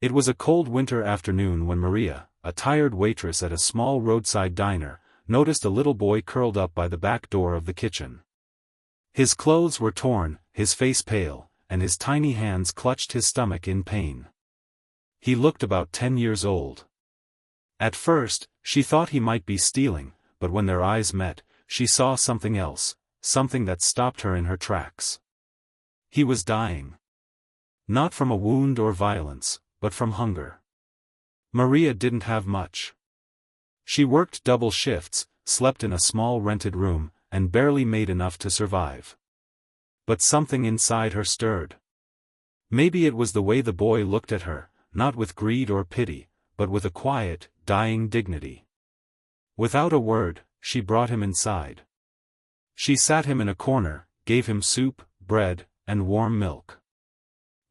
It was a cold winter afternoon when Maria, a tired waitress at a small roadside diner, noticed a little boy curled up by the back door of the kitchen. His clothes were torn, his face pale, and his tiny hands clutched his stomach in pain. He looked about 10 years old. At first, she thought he might be stealing, but when their eyes met, she saw something else, something that stopped her in her tracks. He was dying. Not from a wound or violence, but from hunger. Maria didn't have much. She worked double shifts, slept in a small rented room, and barely made enough to survive. But something inside her stirred. Maybe it was the way the boy looked at her, not with greed or pity, but with a quiet, dying dignity. Without a word, she brought him inside. She sat him in a corner, gave him soup, bread, and warm milk.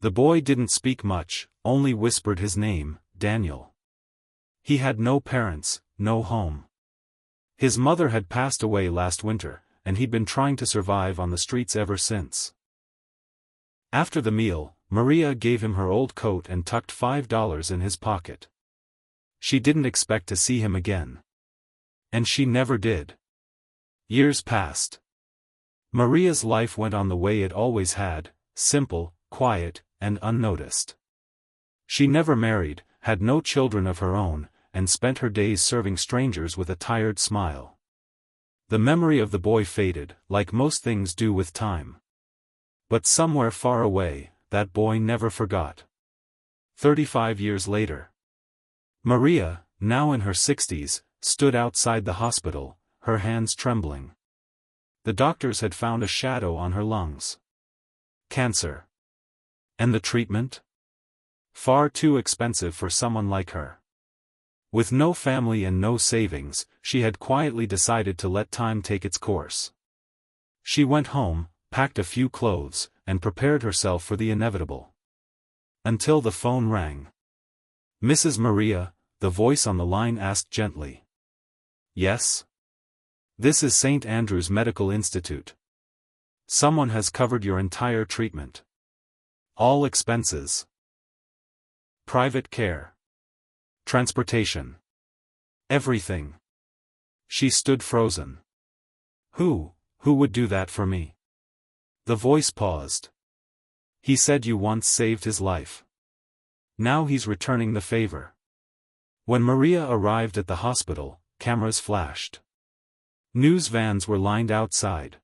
The boy didn't speak much, only whispered his name, Daniel. He had no parents, no home. His mother had passed away last winter, and he'd been trying to survive on the streets ever since. After the meal, Maria gave him her old coat and tucked $5 in his pocket. She didn't expect to see him again. And she never did. Years passed. Maria's life went on the way it always had, simple, quiet, and unnoticed. She never married, had no children of her own, and spent her days serving strangers with a tired smile. The memory of the boy faded, like most things do with time. But somewhere far away, that boy never forgot. 35 years later. Maria, now in her 60s, stood outside the hospital, her hands trembling. The doctors had found a shadow on her lungs. Cancer. And the treatment? Far too expensive for someone like her. With no family and no savings, she had quietly decided to let time take its course. She went home, packed a few clothes, and prepared herself for the inevitable. Until the phone rang. "Mrs. Maria," the voice on the line asked gently. "Yes? This is St. Andrew's Medical Institute. Someone has covered your entire treatment. All expenses. Private care. Transportation. Everything." She stood frozen. Who would do that for me?" The voice paused. "He said you once saved his life. Now he's returning the favor." When Maria arrived at the hospital, cameras flashed. News vans were lined outside.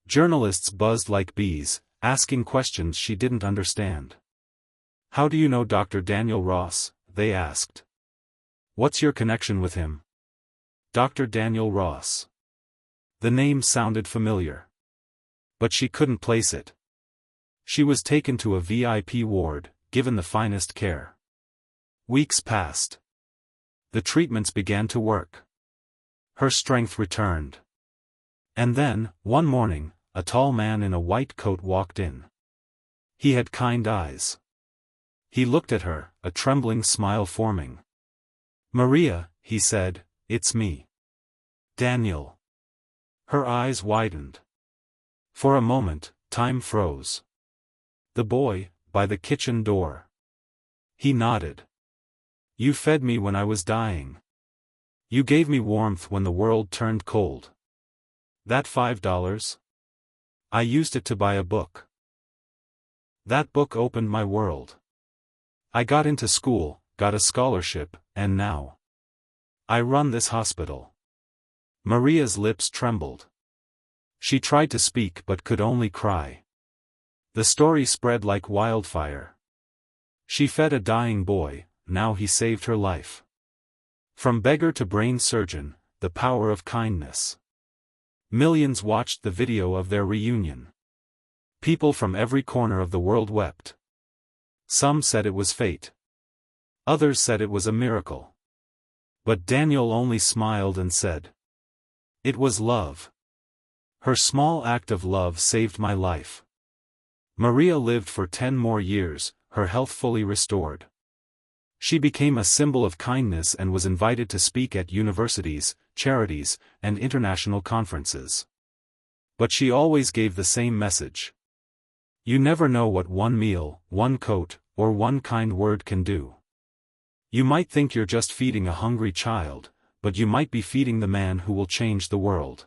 Journalists buzzed like bees, asking questions she didn't understand. "How do you know Dr. Daniel Ross?" they asked. "What's your connection with him?" Dr. Daniel Ross. The name sounded familiar. But she couldn't place it. She was taken to a VIP ward, given the finest care. Weeks passed. The treatments began to work. Her strength returned. And then, one morning, a tall man in a white coat walked in. He had kind eyes. He looked at her, a trembling smile forming. "Maria," he said, "it's me. Daniel." Her eyes widened. For a moment, time froze. "The boy, by the kitchen door." He nodded. "You fed me when I was dying. You gave me warmth when the world turned cold. That $5? I used it to buy a book. That book opened my world. I got into school, got a scholarship, and now I run this hospital." Maria's lips trembled. She tried to speak but could only cry. The story spread like wildfire. She fed a dying boy, now he saved her life. From beggar to brain surgeon, the power of kindness. Millions watched the video of their reunion. People from every corner of the world wept. Some said it was fate. Others said it was a miracle. But Daniel only smiled and said, "It was love. Her small act of love saved my life." Maria lived for 10 more years, her health fully restored. She became a symbol of kindness and was invited to speak at universities, charities, and international conferences. But she always gave the same message. You never know what one meal, one coat, or one kind word can do. You might think you're just feeding a hungry child, but you might be feeding the man who will change the world.